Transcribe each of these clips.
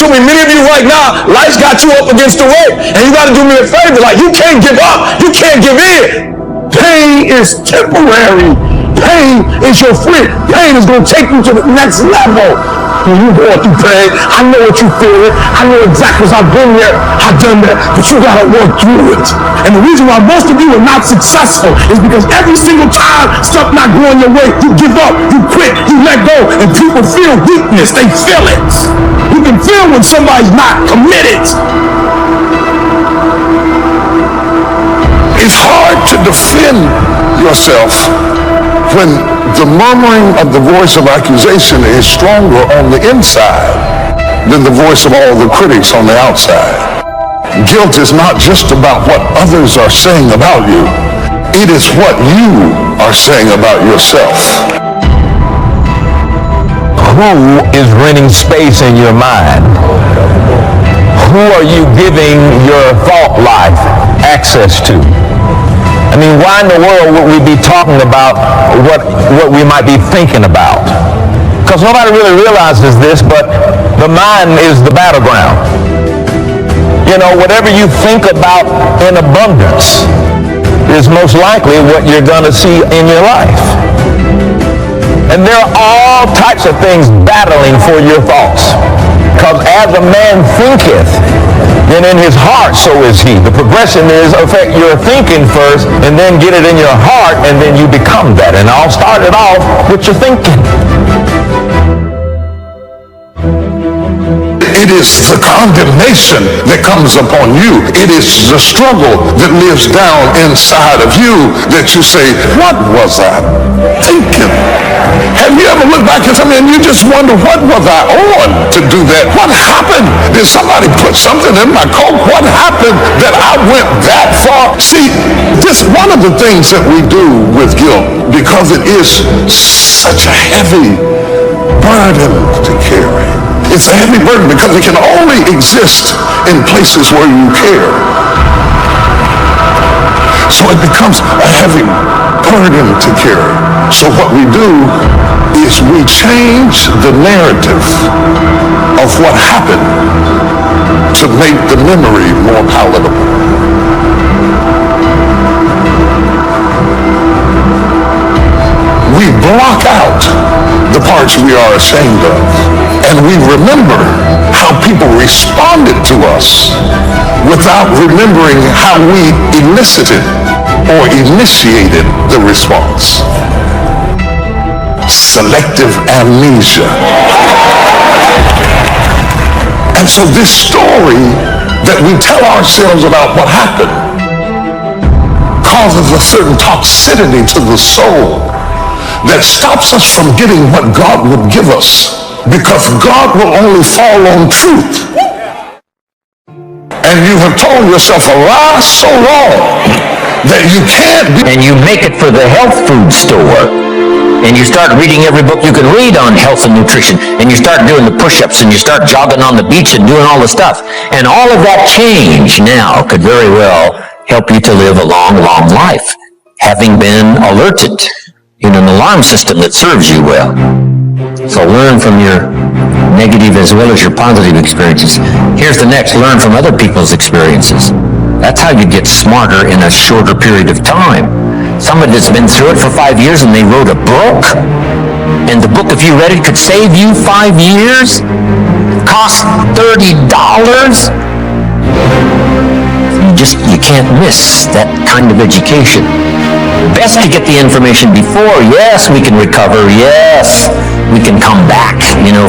to me, many of you right now, life's got you up against the rope, and you got to do me a favor. Like, you can't give up. You can't give in. Pain is temporary. Pain is your friend. Pain is going to take you to the next level. When you go through pain, I know what you're feeling. I know exactly because I've been there. I've done that. But you got to work through it. And the reason why most of you are not successful is because every single time stuff not going your way, you give up, you quit, you let go, and people feel weakness. They feel it. You can feel when somebody's not committed. It's hard to defend yourself when the murmuring of the voice of accusation is stronger on the inside than the voice of all the critics on the outside. Guilt is not just about what others are saying about you. It is what you are saying about yourself. Who is renting space in your mind? Who are you giving your thought life access to? I mean, why in the world would we be talking about what we might be thinking about? Because nobody really realizes this, but the mind is the battleground. You know, whatever you think about in abundance is most likely what you're going to see in your life. And there are all types of things battling for your thoughts. Because as a man thinketh, then in his heart so is he. The progression is affect your thinking first, and then get it in your heart, and then you become that. And I'll start it off with your thinking. It is the condemnation that comes upon you. It is the struggle that lives down inside of you that you say, what was I thinking? Have you ever looked back at something and you just wonder, what was I on to do that? What happened? Did somebody put something in my coat? What happened that I went that far? See, this one of the things that we do with guilt, because it is such a heavy burden to carry. It's a heavy burden because it can only exist in places where you care. So it becomes a heavy burden to carry. So what we do is we change the narrative of what happened to make the memory more palatable. We block out the parts we are ashamed of, and we remember how people responded to us without remembering how we elicited or initiated the response. Selective amnesia. And so this story that we tell ourselves about what happened causes a certain toxicity to the soul that stops us from getting what God would give us, because God will only fall on truth. And you have told yourself a lie so long that you can't be. And you make it for the health food store. And you start reading every book you can read on health and nutrition. And you start doing the push-ups, and you start jogging on the beach and doing all the stuff. And all of that change now could very well help you to live a long, long life, having been alerted in an alarm system that serves you well. So learn from your negative as well as your positive experiences. Here's the next: learn from other people's experiences. That's how you get smarter in a shorter period of time. Somebody that's been through it for 5 years and they wrote a book, and the book, if you read it, could save you 5 years, cost $30. You can't miss that kind of education. Best to get the information before. Yes, we can recover. Yes, we can come back,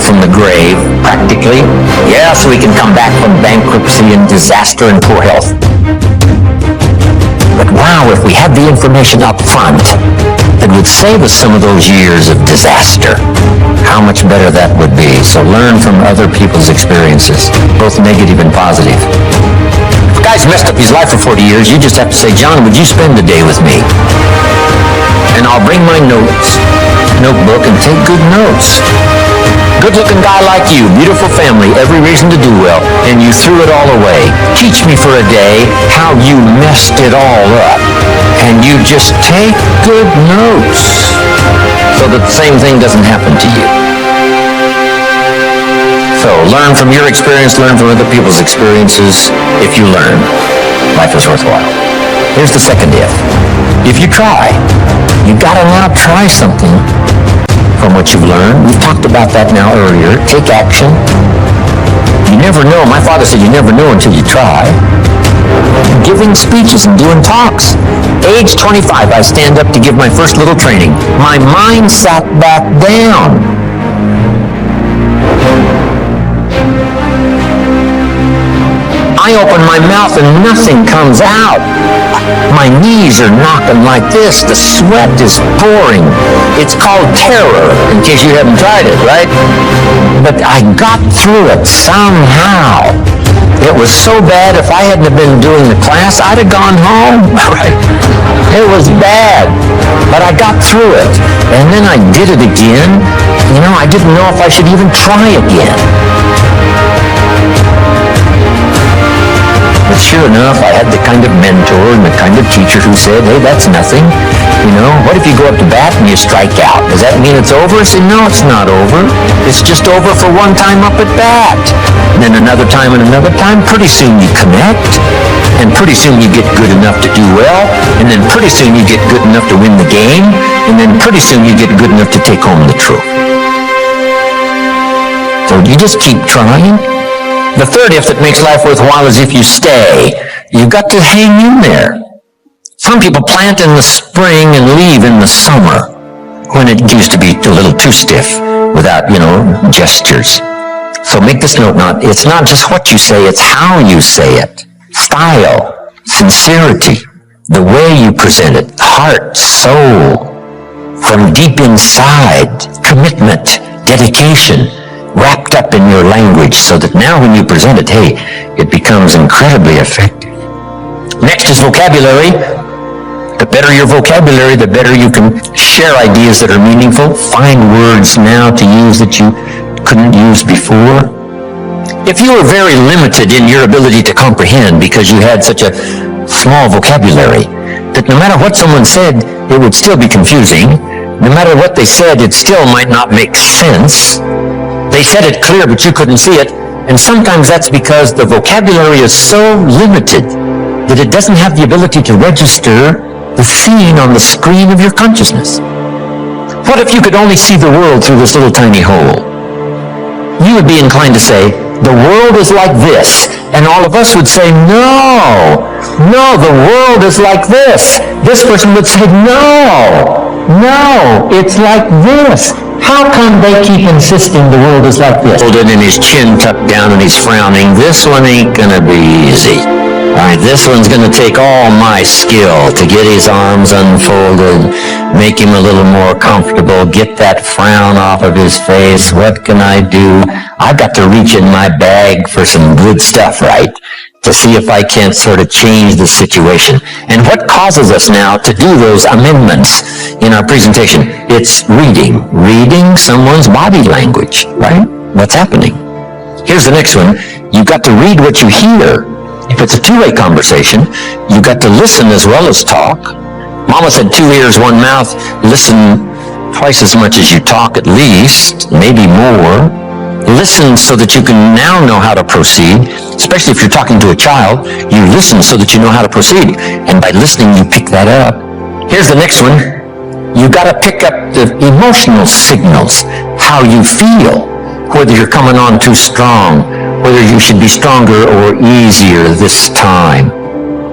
from the grave, practically. Yes, we can come back from bankruptcy and disaster and poor health. But wow, if we had the information up front that would save us some of those years of disaster, how much better that would be. So learn from other people's experiences, both negative and positive. If a guy's messed up his life for 40 years, you just have to say, John, would you spend the day with me? And I'll bring my notebook and take good notes. Good-looking guy like you, beautiful family, every reason to do well, and you threw it all away. Teach me for a day how you messed it all up. And you just take good notes so that the same thing doesn't happen to you. So learn from your experience, learn from other people's experiences. If you learn, life is worthwhile. Here's the second if. If you try, you've got to now try something from what you've learned. We've talked about that now earlier. Take action. You never know. My father said you never know until you try. Giving speeches and doing talks. Age 25, I stand up to give my first little training. My mind sat back down. I open my mouth and nothing comes out. My knees are knocking like this. The sweat is pouring. It's called terror, in case you haven't tried it, right? But I got through it somehow. It was so bad, if I hadn't have been doing the class, I'd have gone home. Right? It was bad, but I got through it. And then I did it again. You know, I didn't know if I should even try again. But sure enough, I had the kind of mentor and the kind of teacher who said, hey, that's nothing. You know, what if you go up to bat and you strike out? Does that mean it's over? I said, no, it's not over. It's just over for one time up at bat. And then another time and another time. Pretty soon you connect. And pretty soon you get good enough to do well. And then pretty soon you get good enough to win the game. And then pretty soon you get good enough to take home the trophy. So you just keep trying. The third if that makes life worthwhile is if you stay. You've got to hang in there. Some people plant in the spring and leave in the summer when it used to be a little too stiff without, gestures. So make this note, it's not just what you say, it's how you say it. Style, sincerity, the way you present it, heart, soul, from deep inside, commitment, dedication, wrapped up in your language so that now when you present it, hey, it becomes incredibly effective. Next is vocabulary. The better your vocabulary, the better you can share ideas that are meaningful, find words now to use that you couldn't use before. If you were very limited in your ability to comprehend because you had such a small vocabulary, that no matter what someone said, it would still be confusing. No matter what they said, it still might not make sense. They said it clear, but you couldn't see it. And sometimes that's because the vocabulary is so limited that it doesn't have the ability to register the scene on the screen of your consciousness. What if you could only see the world through this little tiny hole? You would be inclined to say, the world is like this. And all of us would say, no, the world is like this. This person would say, no, it's like this. How come they keep insisting the world is like this? Holding in his chin tucked down and he's frowning. This one ain't gonna be easy. All right, this one's gonna take all my skill to get his arms unfolded, make him a little more comfortable, get that frown off of his face. What can I do? I've got to reach in my bag for some good stuff, right? To see if I can't sort of change the situation. And what causes us now to do those amendments in our presentation? It's reading someone's body language, right? What's happening? Here's the next one. You've got to read what you hear. If it's a two-way conversation, you've got to listen as well as talk. Mama said 2 ears, 1 mouth. Listen twice as much as you talk at least, maybe more. Listen so that you can now know how to proceed, especially if you're talking to a child. You listen so that you know how to proceed. And by listening, you pick that up. Here's the next one. You've got to pick up the emotional signals, how you feel, whether you're coming on too strong, whether you should be stronger or easier this time.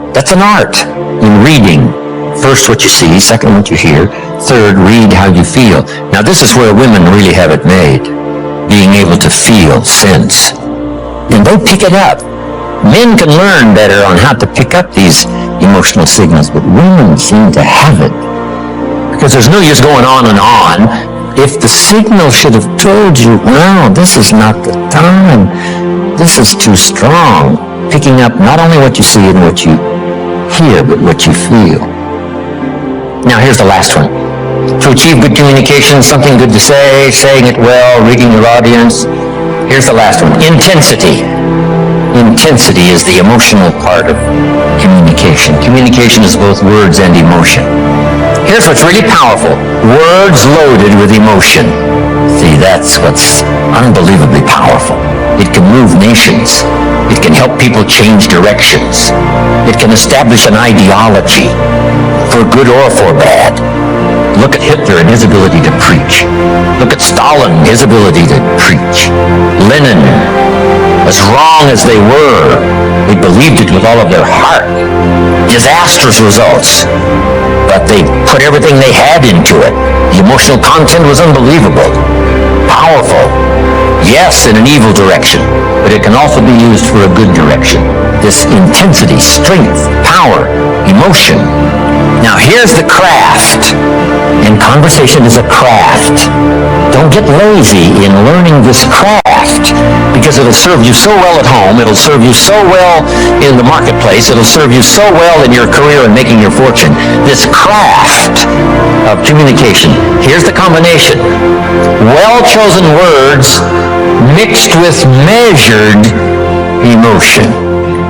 That's an art in reading. First, what you see. Second, what you hear. Third, read how you feel. Now, this is where women really have it made. Being able to feel, sense. And they pick it up. Men can learn better on how to pick up these emotional signals, but women seem to have it. Because there's no use going on and on. If the signal should have told you, no, this is not the time. This is too strong. Picking up not only what you see and what you hear, but what you feel. Now here's the last one. To achieve good communication, something good to say, saying it well, reading your audience. Here's the last one. Intensity. Intensity is the emotional part of communication. Communication is both words and emotion. Here's what's really powerful. Words loaded with emotion. See, that's what's unbelievably powerful. It can move nations. It can help people change directions. It can establish an ideology, for good or for bad. Look at Hitler and his ability to preach. Look at Stalin, his ability to preach. Lenin, as wrong as they were, they believed it with all of their heart. Disastrous results, but they put everything they had into it. The emotional content was unbelievable. Powerful. Yes, in an evil direction, but it can also be used for a good direction. This intensity, strength, power, emotion. Now here's the craft, and conversation is a craft. Don't get lazy in learning this craft, because it'll serve you so well at home, it'll serve you so well in the marketplace, it'll serve you so well in your career and making your fortune. This craft of communication. Here's the combination. Well-chosen words mixed with measured emotion.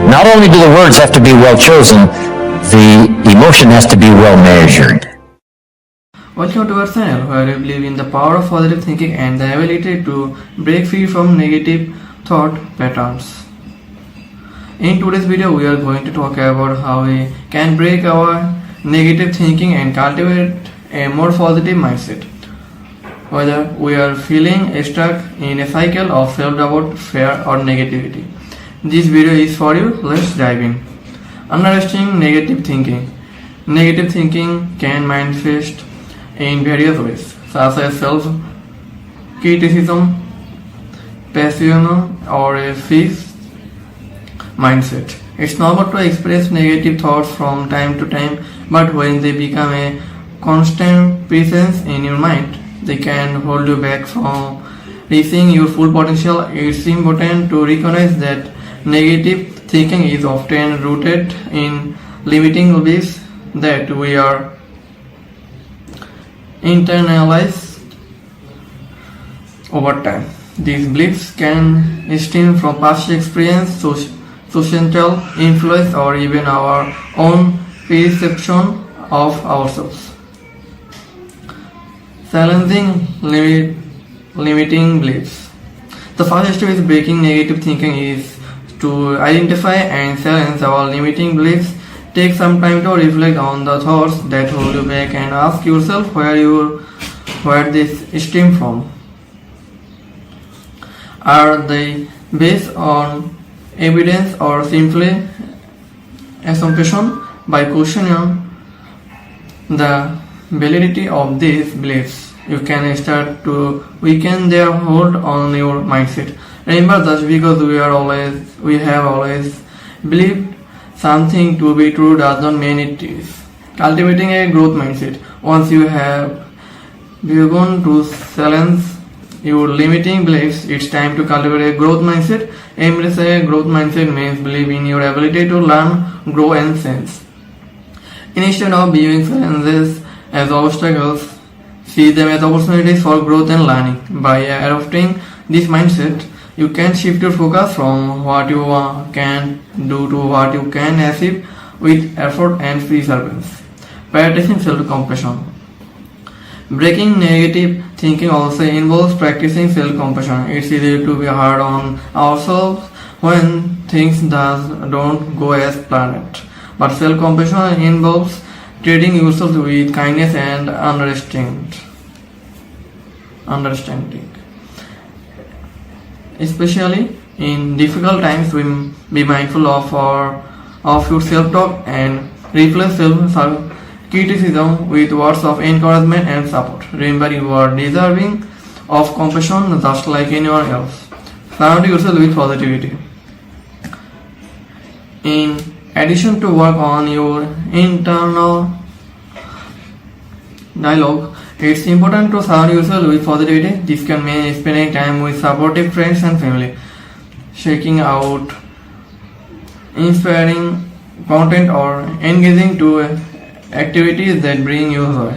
Not only do the words have to be well-chosen, the emotion has to be well-measured. Welcome to our channel where we believe in the power of positive thinking and the ability to break free from negative thought patterns. In today's video, we are going to talk about how we can break our negative thinking and cultivate a more positive mindset. Whether we are feeling stuck in a cycle of self-doubt, fear or negativity. This video is for you. Let's dive in. Understanding negative thinking. Negative thinking can manifest in various ways, such as self-criticism, pessimism, or a fixed mindset. It's normal to express negative thoughts from time to time, but when they become a constant presence in your mind, they can hold you back from reaching your full potential. It's important to recognize that negative thinking is often rooted in limiting beliefs that we are internalized over time. These beliefs can stem from past experience, societal influence, or even our own perception of ourselves. Challenging limiting beliefs. The first step is breaking negative thinking is to identify and challenge our limiting beliefs. Take some time to reflect on the thoughts that hold you back and ask yourself where this stem from. Are they based on evidence or simply assumption? By questioning the validity of these beliefs, you can start to weaken their hold on your mindset. Remember, just because we have always believed something to be true does not mean it is. Cultivating a growth mindset. Once you have begun to challenge your limiting beliefs, it's time to cultivate a growth mindset. Embrace a growth mindset means believe in your ability to learn, grow and change. Instead of viewing challenges as obstacles, see them as opportunities for growth and learning. By adopting this mindset, you can shift your focus from what you can do to what you can achieve with effort and perseverance. Practicing self-compassion. Breaking negative thinking also involves practicing self-compassion. It's easy to be hard on ourselves when things don't go as planned. But self-compassion involves treating yourself with kindness and understanding. Especially in difficult times, we be mindful of your self-talk and replace self-criticism with words of encouragement and support. Remember, you are deserving of compassion just like anyone else. Surround yourself with positivity. In addition to work on your internal dialogue, it's important to surround yourself with positivity. This can mean spending time with supportive friends and family, checking out inspiring content, or engaging to activities that bring you joy.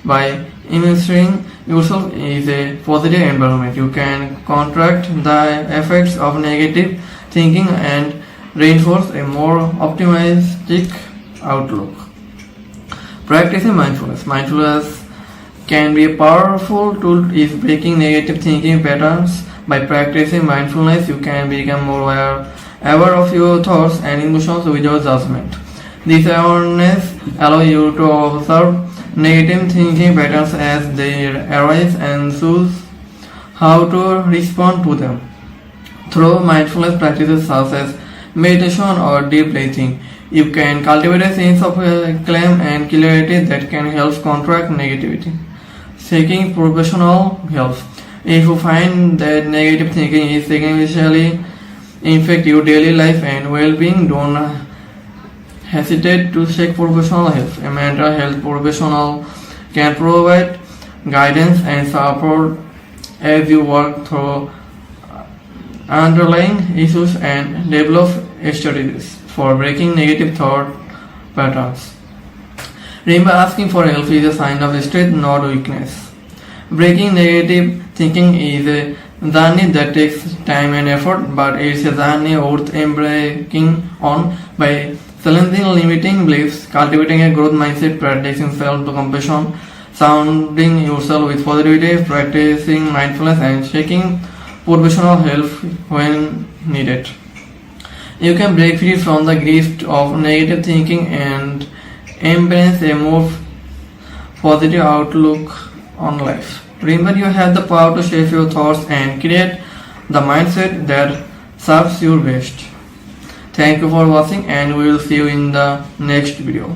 By immersing yourself in a positive environment, you can counteract the effects of negative thinking and reinforce a more optimistic outlook. Practicing mindfulness. Mindfulness can be a powerful tool is breaking negative thinking patterns. By practicing mindfulness, you can become more aware of your thoughts and emotions without judgment. This awareness allows you to observe negative thinking patterns as they arise and choose how to respond to them. Through mindfulness practices such as meditation or deep breathing, you can cultivate a sense of calm and clarity that can help counteract negativity. Seeking professional help. If you find that negative thinking is significantly affect your daily life and well-being, don't hesitate to seek professional help. A mental health professional can provide guidance and support as you work through underlying issues and develop strategies for breaking negative thought patterns. Remember, asking for help is a sign of strength, not weakness. Breaking negative thinking is a journey that takes time and effort, but it's a journey worth embarking on. By challenging limiting beliefs, cultivating a growth mindset, practicing self-compassion, surrounding yourself with positivity, practicing mindfulness, and seeking professional help when needed, you can break free from the grift of negative thinking and embrace a more positive outlook on life. Remember, you have the power to shape your thoughts and create the mindset that serves you best. Thank you for watching, and we will see you in the next video.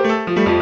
you.